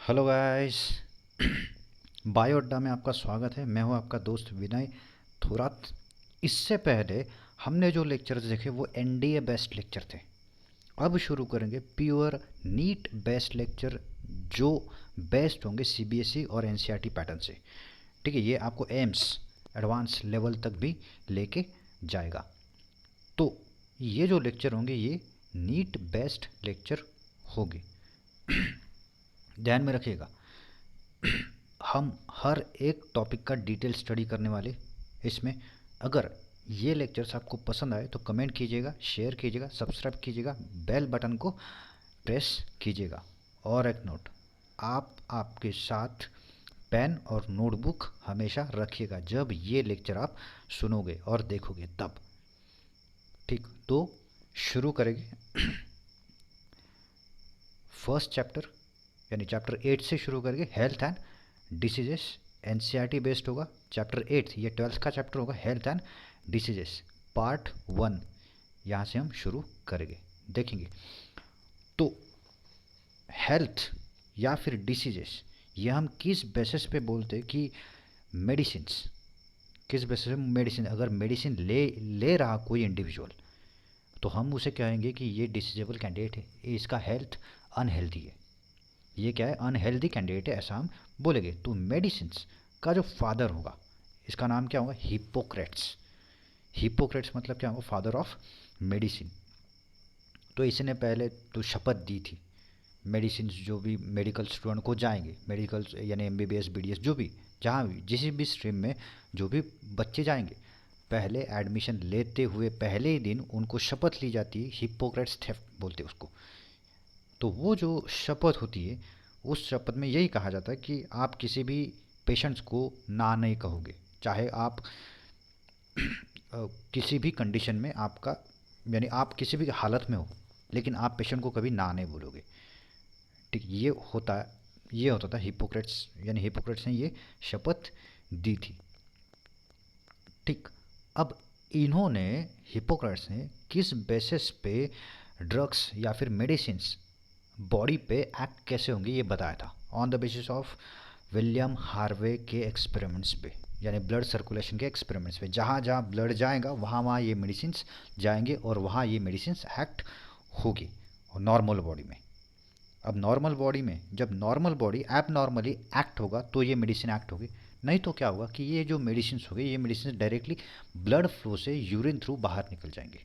Hello guys. Bio अड्डा में आपका स्वागत है। मैं हूं आपका दोस्त विनय थोरात। इससे पहले हमने जो लेक्चर्स देखे वो एनडीए बेस्ड लेक्चर थे। अब शुरू करेंगे प्योर नीट बेस्ड लेक्चर जो बेस्ड होंगे सीबीएसई और एनसीईआरटी पैटर्न से। ठीक है, ये आपको एम्स एडवांस लेवल तक भी लेके जाएगा। तो ये जो लेक्चर होंगे ये नीट बेस्ड लेक्चर होंगे। ध्यान में रखिएगा, हम हर एक टॉपिक का डिटेल स्टडी करने वाले इसमें। अगर ये लेक्चर्स आपको पसंद आए तो कमेंट कीजिएगा, शेयर कीजिएगा, सब्सक्राइब कीजिएगा, बेल बटन को प्रेस कीजिएगा। और एक नोट, आप आपके साथ पेन और नोटबुक हमेशा रखिएगा जब ये लेक्चर आप सुनोगे और देखोगे तब। ठीक, तो शुरू करेंगे। फर्स्ट चैप्टर यानी चैप्टर 8 से शुरू करके health and diseases. NCERT based होगा चैप्टर 8, ये 12th का चैप्टर होगा, हेल्थ एंड डिसीजेस पार्ट 1। यहाँ से हम शुरू करेंगे, देखेंगे। तो हेल्थ या फिर डिसीजेस ये हम किस बेसिस पे बोलते हैं कि मेडिसिन्स, किस बेसिस पे मेडिसिन, अगर मेडिसिन ले ले रहा कोई इंडिविजुअल तो हम उसे कहेंगे कि ये डिसीजेबल कैंडिडेट है, इसका हेल्थ अनहेल्दी है, ये क्या है, अनहेल्दी कैंडिडेट है, ऐसा हम बोलेंगे। तो मेडिसिन्स का जो फादर होगा इसका नाम क्या होगा, हिप्पोक्रेट्स। हिप्पोक्रेट्स मतलब क्या होगा, फादर ऑफ मेडिसिन। तो इसने पहले तो शपथ दी थी मेडिसिन जो भी मेडिकल स्टूडेंट को जाएंगे, मेडिकल यानी एमबीबीएस बीडीएस जो भी, जहाँ भी जिस भी स्ट्रीम में जो भी बच्चे जाएंगे, पहले एडमिशन लेते हुए पहले ही दिन उनको शपथ ली जाती है, हिप्पोक्रेट्स थेफ्ट बोलते हैं उसको। तो वो जो शपथ होती है उस शपथ में यही कहा जाता है कि आप किसी भी पेशेंट्स को ना नहीं कहोगे, चाहे आप किसी भी कंडीशन में आपका यानी आप किसी भी हालत में हो, लेकिन आप पेशेंट को कभी ना नहीं बोलोगे। ठीक, ये होता था हिपोक्रेट्स, यानी हिपोक्रेट्स ने ये शपथ दी थी। ठीक, अब इन्होंने, हिपोक्रेट्स ने किस बेसिस पे ड्रग्स या फिर मेडिसिन्स बॉडी पे एक्ट कैसे होंगे ये बताया था, on the basis of William Harvey के एक्सपेरिमेंट्स पे, यानी ब्लड सर्कुलेशन के एक्सपेरिमेंट्स पे। जहाँ जहाँ ब्लड जाएगा वहाँ वहाँ ये मेडिसिन्स जाएंगे और वहाँ ये मेडिसिन्स एक्ट होगी नॉर्मल बॉडी में। अब नॉर्मल बॉडी में जब नॉर्मल बॉडी एब नॉर्मली एक्ट होगा तो ये मेडिसिन एक्ट होगी, नहीं तो क्या होगा कि ये जो मेडिसिन होगी ये मेडिसिन डायरेक्टली ब्लड फ्लो से यूरिन थ्रू बाहर निकल जाएंगे।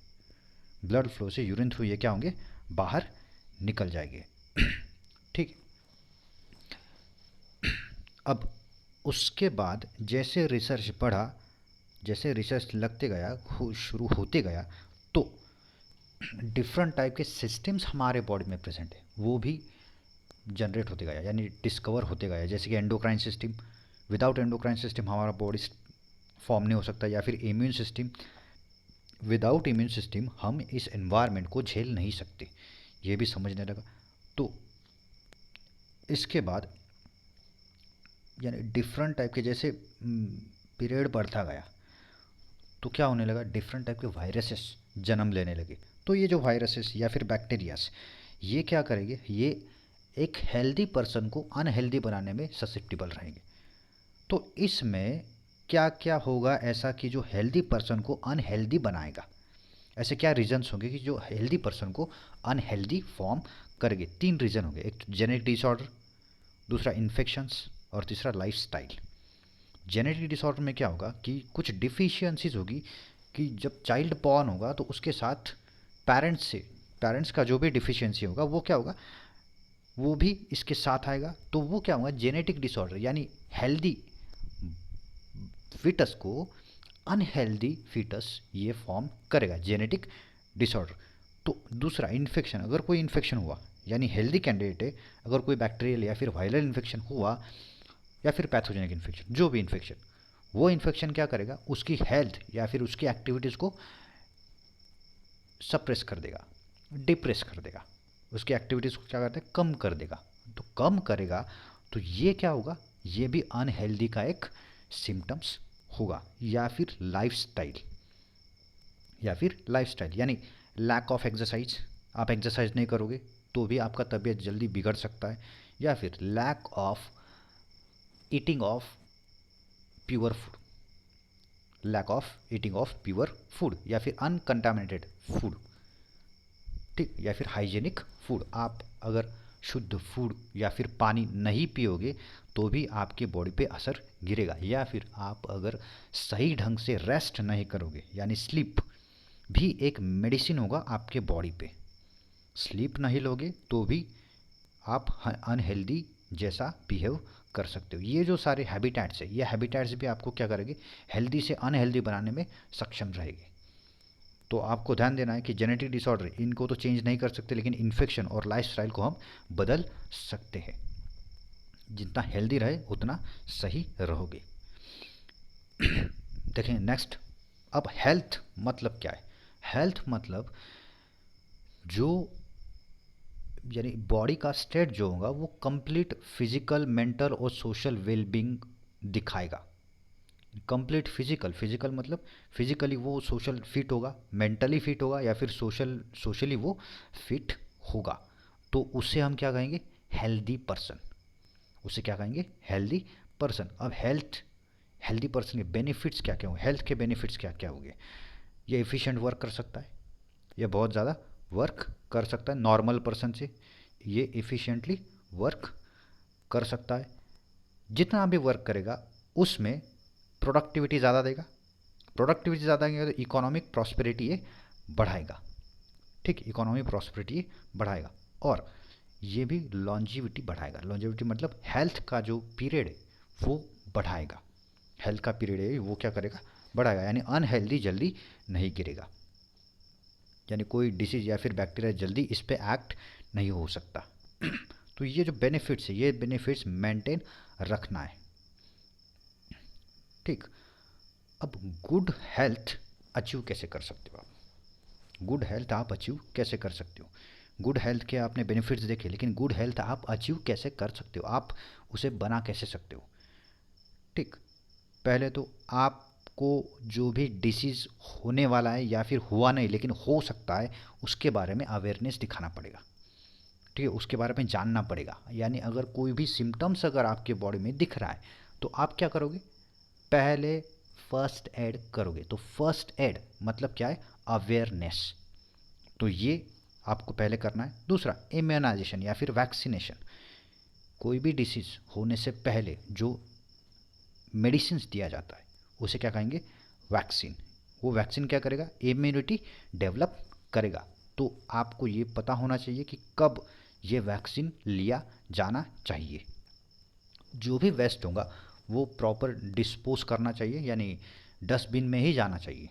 ब्लड फ्लो से यूरिन थ्रू ये क्या होंगे, बाहर निकल जाएंगे। ठीक, अब उसके बाद जैसे रिसर्च बढ़ा, जैसे रिसर्च लगते गया, शुरू होते गया, तो डिफरेंट टाइप के सिस्टम्स हमारे बॉडी में प्रेजेंट है वो भी जनरेट होते गया, यानी डिस्कवर होते गया। जैसे कि endocrine system, without endocrine system हमारा बॉडी फॉर्म नहीं हो सकता, या फिर immune system, without immune system हम इस एनवायरनमेंट को झेल नहीं सकते, ये भी समझने लगा। तो इसके बाद यानी डिफरेंट टाइप के जैसे पीरियड बढ़ता गया तो क्या होने लगा, डिफरेंट टाइप के वायरसेस जन्म लेने लगे। तो ये जो वायरसेस या फिर बैक्टीरियाज ये क्या करेंगे, ये एक हेल्दी पर्सन को अनहेल्दी बनाने में ससेप्टिबल रहेंगे। तो इसमें क्या क्या होगा ऐसा कि जो हेल्दी पर्सन को अनहेल्दी बनाएगा, ऐसे क्या रीजंस होंगे कि जो हेल्दी पर्सन को अनहेल्दी फॉर्म करेंगे। 3 रीजन होंगे, एक जेनेटिक डिसऑर्डर, दूसरा इन्फेक्शंस और तीसरा लाइफस्टाइल। जेनेटिक डिसऑर्डर में क्या होगा कि कुछ डिफिशियंसीज होगी कि जब चाइल्ड बॉर्न होगा तो उसके साथ पेरेंट्स का जो भी डिफिशियंसी होगा वो क्या होगा, वो भी इसके साथ आएगा। तो वो क्या होगा, जेनेटिक डिसऑर्डर, यानी हेल्दी फीटस को अनहेल्दी फीटस ये फॉर्म करेगा, जेनेटिक डिसऑर्डर। तो दूसरा इन्फेक्शन, अगर कोई इन्फेक्शन हुआ यानी हेल्दी कैंडिडेट है, अगर कोई बैक्टीरियल या फिर वायरल इन्फेक्शन हुआ या फिर पैथोजेनिक इन्फेक्शन, जो भी इन्फेक्शन, वो इन्फेक्शन क्या करेगा, उसकी हेल्थ या फिर उसकी एक्टिविटीज़ को सप्रेस कर देगा, डिप्रेस कर देगा, उसकी एक्टिविटीज़ को क्या करते हैं, कम कर देगा। तो कम करेगा तो ये क्या होगा, ये भी अनहेल्दी का एक सिम्टम्स होगा। या फिर लाइफस्टाइल यानी लैक ऑफ एक्सरसाइज, आप एक्सरसाइज नहीं करोगे तो भी आपका तबीयत जल्दी बिगड़ सकता है, या फिर lack of eating of pure food, lack of eating of pure food, या फिर अनकंटामिनेटेड फूड, ठीक, या फिर हाइजेनिक फूड। आप अगर शुद्ध फूड या फिर पानी नहीं पियोगे तो भी आपके बॉडी पे असर गिरेगा, या फिर आप अगर सही ढंग से रेस्ट नहीं करोगे, यानी स्लीप भी एक मेडिसिन होगा आपके बॉडी पे। स्लीप नहीं लोगे तो भी आप अनहेल्दी जैसा बिहेव कर सकते हो। ये जो सारे हैबिटेट्स है, ये हैबिटेट्स भी आपको क्या करेंगे, हेल्दी से अनहेल्दी बनाने में सक्षम रहेंगे। तो आपको ध्यान देना है कि जेनेटिक डिसऑर्डर इनको तो चेंज नहीं कर सकते, लेकिन इन्फेक्शन और लाइफस्टाइल को हम बदल सकते हैं। जितना हेल्दी रहे उतना सही रहोगे। देखें नेक्स्ट, अब हेल्थ मतलब क्या है। हेल्थ मतलब जो, यानी बॉडी का स्टेट जो होगा वो कंप्लीट फिजिकल, मेंटल और सोशल वेलबींग दिखाएगा। कंप्लीट फिजिकल, फिजिकल मतलब फिजिकली वो सोशल फिट होगा, मेंटली फिट होगा, या फिर सोशली वो फिट होगा, तो उसे हम क्या कहेंगे, हेल्दी पर्सन। उसे क्या कहेंगे, हेल्दी पर्सन। अब हेल्दी पर्सन के बेनिफिट्स क्या क्या होंगे, हेल्थ के बेनिफिट्स क्या क्या होंगे। ये एफिशिएंट वर्क कर सकता है, ये बहुत ज़्यादा वर्क कर सकता है नॉर्मल पर्सन से, ये एफिशिएंटली वर्क कर सकता है। जितना भी वर्क करेगा उसमें प्रोडक्टिविटी ज़्यादा देगा, प्रोडक्टिविटी ज़्यादा देगा तो इकोनॉमिक प्रॉस्पेरिटी ये बढ़ाएगा, ठीक, इकोनॉमिक प्रॉस्पेरिटी बढ़ाएगा। और ये भी लॉन्जिविटी बढ़ाएगा। लॉन्जिविटी मतलब हेल्थ का जो पीरियड है वो बढ़ाएगा, हेल्थ का पीरियड है वो क्या करेगा, बढ़ाएगा, यानी अनहेल्दी जल्दी नहीं गिरेगा, यानी कोई डिसीज या फिर बैक्टीरिया जल्दी इस पे एक्ट नहीं हो सकता। तो ये जो बेनिफिट्स है, ये बेनिफिट्स मेंटेन रखना है, ठीक। अब गुड हेल्थ अचीव कैसे कर सकते हो आप, गुड हेल्थ आप अचीव कैसे कर सकते हो। गुड हेल्थ के आपने बेनिफिट्स देखे, लेकिन गुड हेल्थ आप अचीव कैसे कर सकते हो, आप उसे बना कैसे सकते हो, ठीक। पहले तो आपको जो भी डिसीज़ होने वाला है या फिर हुआ नहीं लेकिन हो सकता है, उसके बारे में अवेयरनेस दिखाना पड़ेगा, ठीक है, उसके बारे में जानना पड़ेगा। यानी अगर कोई भी सिम्टम्स अगर आपके बॉडी में दिख रहा है तो आप क्या करोगे, पहले फर्स्ट एड करोगे। तो फर्स्ट एड मतलब क्या है, अवेयरनेस, तो ये आपको पहले करना है। दूसरा, इम्यूनाइजेशन या फिर वैक्सीनेशन। कोई भी डिसीज़ होने से पहले जो मेडिसिन दिया जाता है उसे क्या कहेंगे, वैक्सीन। वो वैक्सीन क्या करेगा, इम्यूनिटी डेवलप करेगा। तो आपको ये पता होना चाहिए कि कब ये वैक्सीन लिया जाना चाहिए। जो भी वेस्ट होगा वो प्रॉपर डिस्पोज करना चाहिए, यानी डस्टबिन में ही जाना चाहिए।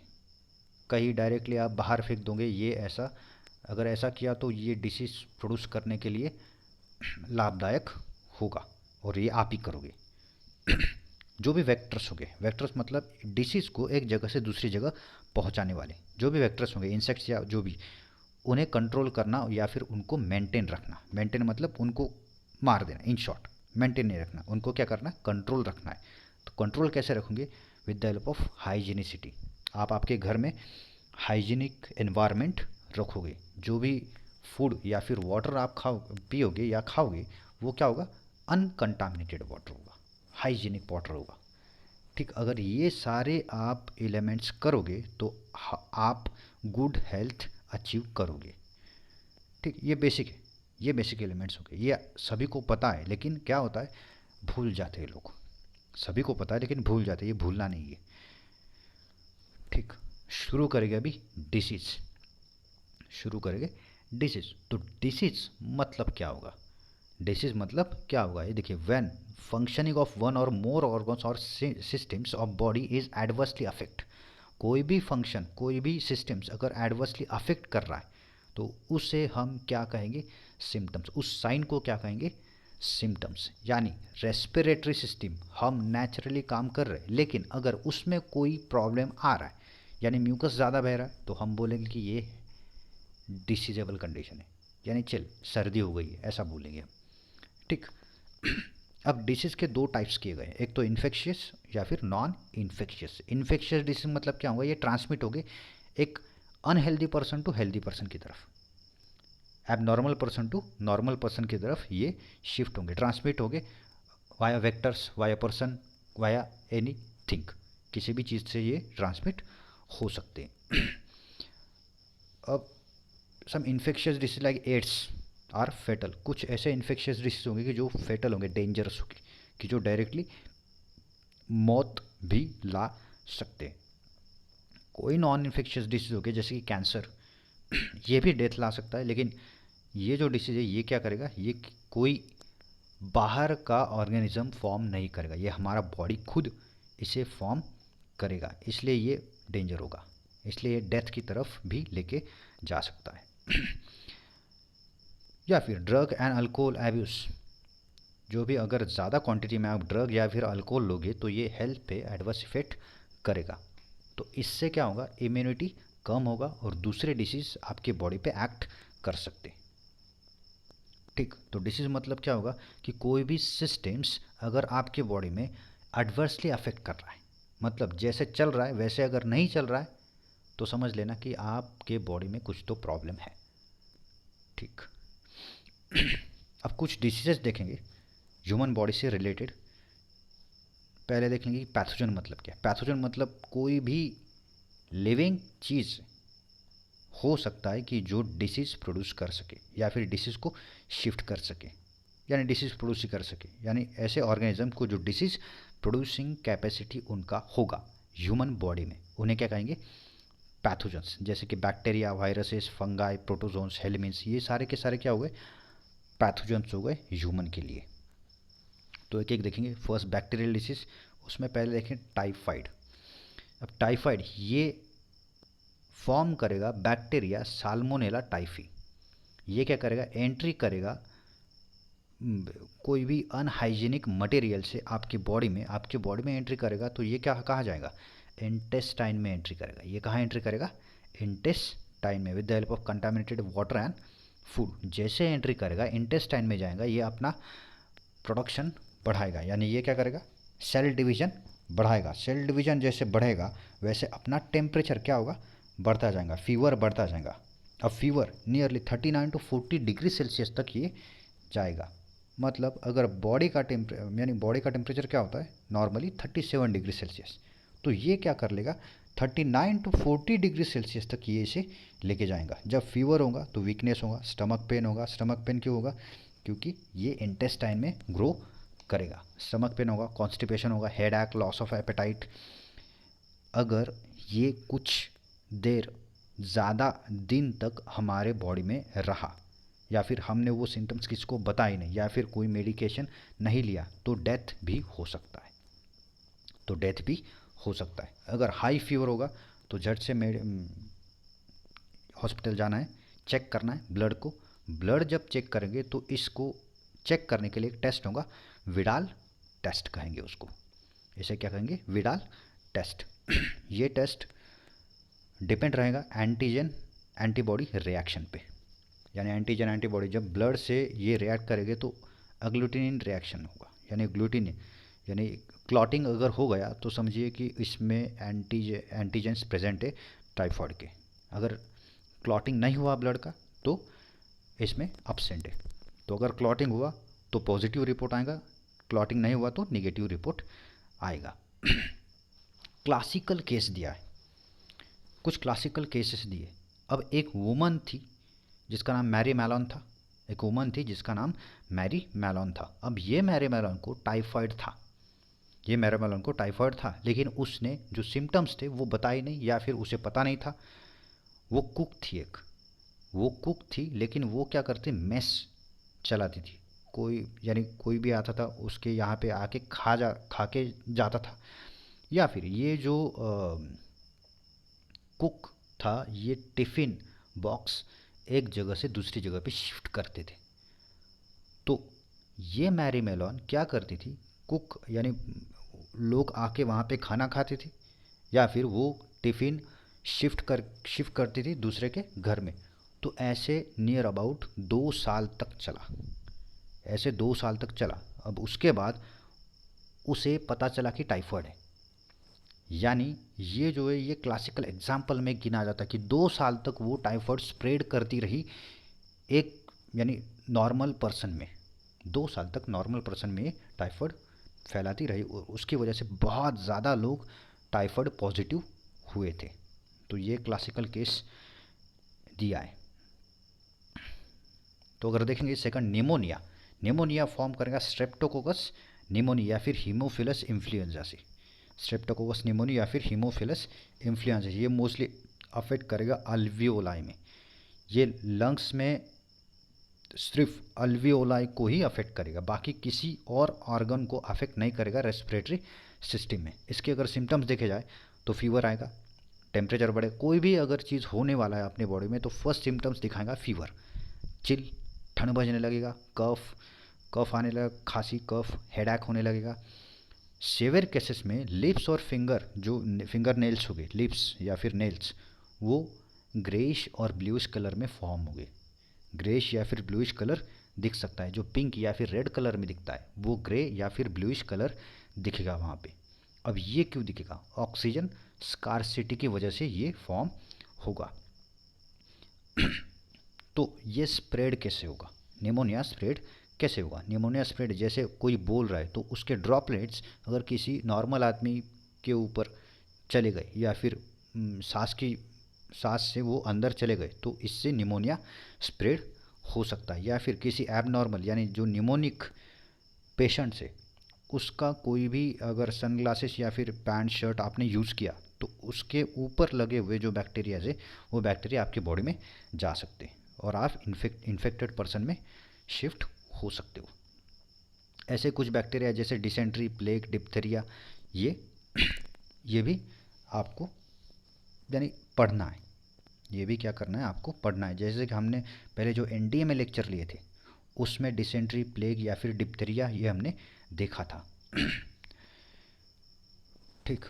कहीं डायरेक्टली आप बाहर फेंक दोगे, ये ऐसा, अगर ऐसा किया तो ये डिसीज़ प्रोड्यूस करने के लिए लाभदायक होगा, और ये आप ही करोगे। जो भी वेक्टर्स होंगे, वेक्टर्स मतलब डिसीज़ को एक जगह से दूसरी जगह पहुंचाने वाले जो भी वेक्टर्स होंगे, इंसेक्ट्स या जो भी, उन्हें कंट्रोल करना या फिर उनको मेंटेन रखना। मेंटेन मतलब उनको मार देना, इन शॉर्ट मेंटेन नहीं रखना, उनको क्या करना है, कंट्रोल रखना है। तो कंट्रोल कैसे रखोगे, विद द हेल्प ऑफ हाइजीनिसिटी। आप आपके घर में हाइजीनिक एनवायरनमेंट रखोगे, जो भी फूड या फिर वाटर आप पियोगे या खाओगे वो क्या होगा, अनकंटामिनेटेड वाटर होगा, हाइजीनिक वाटर होगा, ठीक। अगर ये सारे आप एलिमेंट्स करोगे तो आप गुड हेल्थ अचीव करोगे, ठीक। ये बेसिक है, ये बेसिक एलिमेंट्स हो गए, ये सभी को पता है, लेकिन क्या होता है, भूल जाते हैं लोग। सभी को पता है लेकिन भूल जाते हैं, ये भूलना नहीं है, ठीक। शुरू करेंगे अभी डिसीज़, शुरू करेंगे डिसीज़। तो डिसीज़ मतलब क्या होगा, डिसीज मतलब क्या होगा, ये देखिए, व्हेन फंक्शनिंग ऑफ वन और मोर ऑर्गन्स और systems of body is adversely affect. कोई भी फंक्शन, कोई भी सिस्टम्स अगर एडवर्सली अफेक्ट कर रहा है तो उसे हम क्या कहेंगे, सिम्टम्स। उस साइन को क्या कहेंगे, सिम्टम्स। यानी रेस्पिरेटरी सिस्टम हम नेचुरली काम कर रहे हैं, लेकिन अगर उसमें कोई प्रॉब्लम आ रहा है, यानी म्यूकस ज़्यादा बह रहा है, तो हम बोलेंगे कि ये डिसीजेबल कंडीशन है, यानी चल सर्दी हो गई है, ऐसा बोलेंगे हम, ठीक। अब डिसीज़ के दो टाइप्स किए गए, एक तो इन्फेक्शियस या फिर नॉन इन्फेक्शियस। इन्फेक्शियस डिसीज मतलब क्या होगा, ये ट्रांसमिट होगे एक unhealthy person to healthy person की तरफ, abnormal person to normal person की तरफ ये शिफ्ट होंगे, ट्रांसमिट होंगे via vectors, via person, via anything, किसी भी चीज़ से ये ट्रांसमिट हो सकते हैं। अब some infectious disease like AIDS are fatal, कुछ ऐसे इन्फेक्शियस डिसीज होंगे कि जो फेटल होंगे, डेंजरस होंगे, कि जो डायरेक्टली मौत भी ला सकते हैं। कोई नॉन इन्फेक्शियस डिसीज होंगे जैसे कि कैंसर, ये भी डेथ ला सकता है, लेकिन ये जो डिसीज है ये क्या करेगा, ये कोई बाहर का ऑर्गेनिज्म फॉर्म नहीं करेगा, ये हमारा बॉडी खुद इसे फॉर्म करेगा, इसलिए ये डेंजर होगा, इसलिए ये डेथ की तरफ भी लेके जा सकता है। या फिर ड्रग एंड अल्कोहल एब्यूज़, जो भी अगर ज़्यादा क्वांटिटी में आप ड्रग या फिर अल्कोहल लोगे तो ये हेल्थ पे एडवर्स इफेक्ट करेगा, तो इससे क्या होगा, इम्यूनिटी कम होगा और दूसरे डिसीज़ आपके बॉडी पे एक्ट कर सकते हैं। ठीक, तो डिसीज़ मतलब क्या होगा कि कोई भी सिस्टम्स अगर आपके बॉडी में एडवर्सली अफेक्ट कर रहा है, मतलब जैसे चल रहा है वैसे अगर नहीं चल रहा है तो समझ लेना कि आपके बॉडी में कुछ तो प्रॉब्लम है। ठीक, अब कुछ डिसीजेस देखेंगे ह्यूमन बॉडी से रिलेटेड। पहले देख लेंगे कि पैथोजन मतलब क्या है। पैथोजन मतलब कोई भी लिविंग चीज़ हो सकता है कि जो डिसीज़ प्रोड्यूस कर सके या फिर डिसीज़ को शिफ्ट कर सके, यानी डिसीज़ प्रोड्यूस कर सके, यानी ऐसे ऑर्गेनिज्म को जो डिसीज़ प्रोड्यूसिंग कैपेसिटी उनका होगा ह्यूमन बॉडी में, उन्हें क्या कहेंगे, पैथोजन्स। जैसे कि bacteria, viruses, fungi, protozoans, helminths, ये सारे के सारे क्या हो गए, पैथोजन्स हो गए ह्यूमन के लिए। तो एक एक देखेंगे। फर्स्ट बैक्टीरियल डिसीज, उसमें पहले देखें टाइफाइड। अब टाइफाइड ये फॉर्म करेगा बैक्टीरिया साल्मोनेला टाइफी। ये क्या करेगा, एंट्री करेगा कोई भी अनहाइजीनिक मटेरियल से आपके बॉडी में एंट्री करेगा, तो ये क्या कहा जाएगा, इंटेस्टाइन में एंट्री करेगा। ये कहाँ एंट्री करेगा, इंटेस्टाइन में, with the help of contaminated water and food. जैसे एंट्री करेगा इंटेस्टाइन में जाएगा, ये अपना प्रोडक्शन बढ़ाएगा, यानी ये क्या करेगा, सेल डिवीजन बढ़ाएगा। सेल डिवीजन जैसे बढ़ेगा वैसे अपना टेम्परेचर क्या होगा, बढ़ता जाएगा, फीवर बढ़ता जाएगा। अब fever nearly 39 to 40 degree Celsius तक ये जाएगा। मतलब अगर बॉडी का टेम्परेचर क्या होता है नॉर्मली 37 डिग्री सेल्सियस, तो ये क्या कर लेगा 39 to 40 डिग्री सेल्सियस तक ये इसे लेके जाएगा। जब फीवर होगा तो वीकनेस होगा, स्टमक पेन होगा। स्टमक पेन क्यों होगा, क्योंकि ये इंटेस्टाइन में ग्रो करेगा। स्टमक पेन होगा, कॉन्स्टिपेशन होगा, हेडेक, लॉस ऑफ एपेटाइट। अगर ये कुछ देर ज़्यादा दिन तक हमारे बॉडी में रहा या फिर हमने वो सिम्टम्स किसको बताए नहीं या फिर कोई मेडिकेशन नहीं लिया, तो डेथ भी हो सकता है। अगर हाई फीवर होगा तो झट से हॉस्पिटल जाना है, चेक करना है ब्लड को। ब्लड जब चेक करेंगे तो इसको चेक करने के लिए एक टेस्ट होगा, विडाल टेस्ट कहेंगे उसको। इसे क्या कहेंगे, विडाल टेस्ट। ये टेस्ट डिपेंड रहेगा एंटीजन एंटीबॉडी रिएक्शन पे, यानी एंटीजन एंटीबॉडी जब ब्लड से ये रिएक्ट करेंगे तो अग्लूटिनिन रिएक्शन होगा, यानी ग्लूटिनिन यानी क्लॉटिंग अगर हो गया तो समझिए कि इसमें एंटीजेंस प्रेजेंट है टाइफॉइड के। अगर क्लॉटिंग नहीं हुआ ब्लड का तो इसमें अब्सेंट है। तो अगर क्लॉटिंग हुआ तो पॉजिटिव रिपोर्ट आएगा, क्लॉटिंग नहीं हुआ तो निगेटिव रिपोर्ट आएगा। क्लासिकल केस दिया है, कुछ क्लासिकल केसेस दिए। अब एक वुमन थी जिसका नाम मैरी मैलोन था। अब ये मैरी मैलोन को टाइफाइड था, लेकिन उसने जो सिम्टम्स थे वो बताए नहीं या फिर उसे पता नहीं था। वो कुक थी लेकिन वो क्या करती, मेस चलाती थी। कोई भी आता था उसके यहाँ पे आके खा के जाता था, या फिर ये जो कुक था ये टिफ़िन बॉक्स एक जगह से दूसरी जगह पे शिफ्ट करते थे। तो ये मैरी मेलोन क्या करती थी, कुक यानी लोग आके वहाँ पे खाना खाते थे या फिर वो टिफ़िन शिफ्ट करती थी दूसरे के घर में। तो ऐसे नियर अबाउट 2 साल तक चला। अब उसके बाद उसे पता चला कि टाइफाइड है, यानी ये जो है ये क्लासिकल एग्जाम्पल में गिना जाता है कि 2 साल तक वो टाइफाइड स्प्रेड करती रही एक यानी नॉर्मल पर्सन में 2 साल तक नॉर्मल पर्सन में टाइफाइड फैलाती रही और उसकी वजह से बहुत ज़्यादा लोग टाइफाइड पॉजिटिव हुए थे। तो ये क्लासिकल केस दिया है। तो अगर देखेंगे सेकंड, निमोनिया। निमोनिया फॉर्म करेगा स्ट्रेप्टोकोकस निमोनिया या फिर हीमोफिलस इन्फ्लुएंजा से। स्ट्रेप्टोकोकस निमोनिया या फिर हीमोफिलस इन्फ्लुएंजा, ये मोस्टली अफेक्ट करेगा अल्वियोलाई में। ये लंग्स में सिर्फ अल्वियोलाई को ही अफेक्ट करेगा, बाकी किसी और ऑर्गन को अफेक्ट नहीं करेगा रेस्पिरेटरी सिस्टम में। इसके अगर सिम्टम्स देखे जाए तो फीवर आएगा, टेम्परेचर बढ़े, कोई भी अगर चीज़ होने वाला है अपने बॉडी में तो फर्स्ट सिम्टम्स दिखाएगा फीवर, चिल, ठंड बजने लगेगा, कफ आने लगेगा, खांसी, कफ, हेडेक होने लगेगा। सेवियर केसेस में लिप्स और फिंगर नेल्स हो गए, लिप्स या फिर नेल्स, वो ग्रेइश और ब्लूइश कलर में फॉर्म हो गए। ग्रेइश या फिर ब्लूइश कलर दिख सकता है, जो पिंक या फिर रेड कलर में दिखता है वो ग्रे या फिर ब्लूइश कलर दिखेगा वहाँ पे। अब ये क्यों दिखेगा? ऑक्सीजन स्कार्सिटी की वजह से ये फॉर्म होगा। तो ये स्प्रेड कैसे होगा? निमोनिया स्प्रेड कैसे होगा? निमोनिया स्प्रेड जैसे कोई बोल रहा है तो उसके ड्रॉपलेट्स अगर किसी नॉर्मल आदमी के ऊपर चले गए या फिर सांस से वो अंदर चले गए तो इससे निमोनिया स्प्रेड हो सकता है। या फिर किसी एबनॉर्मल यानी जो निमोनिक पेशेंट से उसका कोई भी अगर सनग्लासेस या फिर पैंट शर्ट आपने यूज़ किया तो उसके ऊपर लगे हुए जो बैक्टीरिया है वो बैक्टीरिया आपकी बॉडी में जा सकते हैं और आप इन्फेक्टेड पर्सन में शिफ्ट हो सकते हो। ऐसे कुछ बैक्टीरिया जैसे डिसेंट्री, प्लेग, डिप्थेरिया, ये भी आपको यानी पढ़ना है। ये भी क्या करना है? आपको पढ़ना है। जैसे कि हमने पहले जो एनडीए में लेक्चर लिए थे उसमें डिसेंट्री, प्लेग या फिर डिप्थेरिया ये हमने देखा था। ठीक,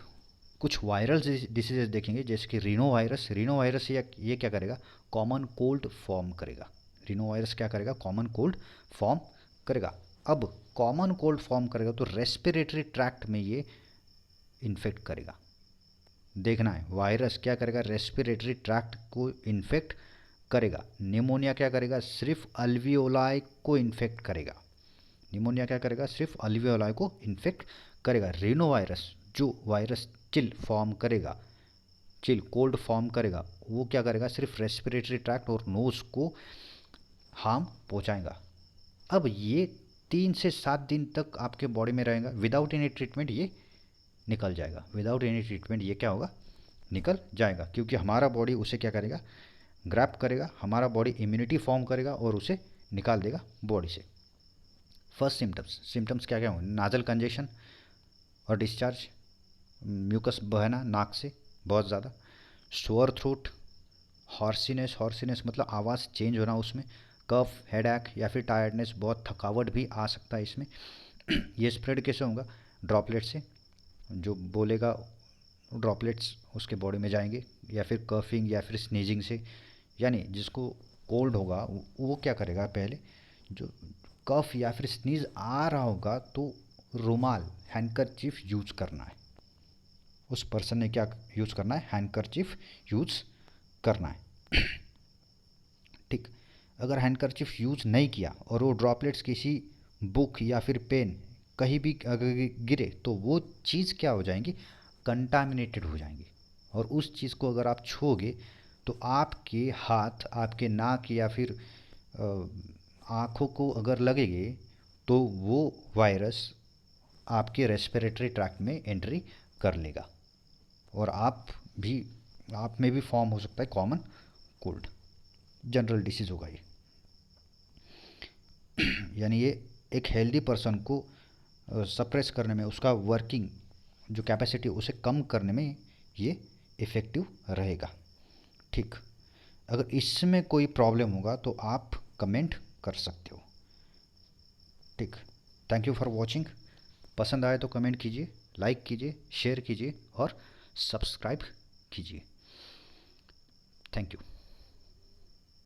कुछ वायरल डिसीजेज देखेंगे जैसे कि रीनो वायरस ये क्या करेगा? कॉमन कोल्ड फॉर्म करेगा। रीनो वायरस क्या करेगा? कॉमन कोल्ड फॉर्म करेगा। अब कॉमन कोल्ड फॉर्म करेगा तो रेस्पिरेटरी ट्रैक्ट में ये इन्फेक्ट करेगा। देखना है वायरस क्या करेगा? रेस्पिरेटरी ट्रैक्ट को इन्फेक्ट करेगा। निमोनिया क्या करेगा? सिर्फ अल्वियोलाई को इन्फेक्ट करेगा। निमोनिया क्या करेगा? सिर्फ अल्वियोलाई को इन्फेक्ट करेगा। रीनो वायरस जो वायरस चिल कोल्ड फॉर्म करेगा वो क्या करेगा? सिर्फ रेस्पिरेटरी ट्रैक्ट और नोज को हार्म पहुंचाएगा। अब ये 3 से 7 दिन तक आपके बॉडी में रहेगा। विदाउट एनी ट्रीटमेंट ये निकल जाएगा। विदाउट एनी ट्रीटमेंट ये क्या होगा? निकल जाएगा, क्योंकि हमारा बॉडी उसे क्या करेगा? ग्रैब करेगा, हमारा बॉडी इम्यूनिटी फॉर्म करेगा और उसे निकाल देगा बॉडी से। फर्स्ट सिम्टम्स क्या क्या होंगे? नाजल कंजेशन और डिस्चार्ज, म्यूकस बहना नाक से बहुत ज़्यादा, सोअर थ्रोट, हॉर्सीनेस मतलब आवाज़ चेंज होना उसमें, कफ, हेडेक या फिर टायर्डनेस, बहुत थकावट भी आ सकता है इसमें। ये स्प्रेड कैसे होगा? ड्रॉपलेट से, जो बोलेगा ड्रॉपलेट्स उसके बॉडी में जाएंगे, या फिर कफिंग या फिर स्नीजिंग से। यानी जिसको कोल्ड होगा वो क्या करेगा? पहले जो कफ या फिर स्नीज आ रहा होगा तो रुमाल, हैंडकरचीफ यूज करना है। उस पर्सन ने क्या यूज़ करना है? हैंडकरचीफ यूज़ करना है। ठीक, अगर हैंडकरचीफ यूज़ नहीं किया और वो ड्रॉपलेट्स किसी बुक या फिर पेन कहीं भी अगर गिरे तो वो चीज़ क्या हो जाएंगी? कंटामिनेटेड हो जाएंगी। और उस चीज़ को अगर आप छूओगे तो आपके हाथ, आपके नाक या फिर आँखों को अगर लगेंगे तो वो वायरस आपके रेस्पिरेटरी ट्रैक्ट में एंट्री कर लेगा और आप में भी फॉर्म हो सकता है कॉमन कोल्ड। जनरल डिसीज़ होगा ये। यानी ये एक हेल्दी पर्सन को सप्रेस करने में, उसका वर्किंग जो कैपेसिटी उसे कम करने में ये इफ़ेक्टिव रहेगा। ठीक, अगर इसमें कोई प्रॉब्लम होगा तो आप कमेंट कर सकते हो। ठीक, थैंक यू फॉर वॉचिंग। पसंद आए तो कमेंट कीजिए, लाइक कीजिए, शेयर कीजिए और सब्सक्राइब कीजिए। Thank you.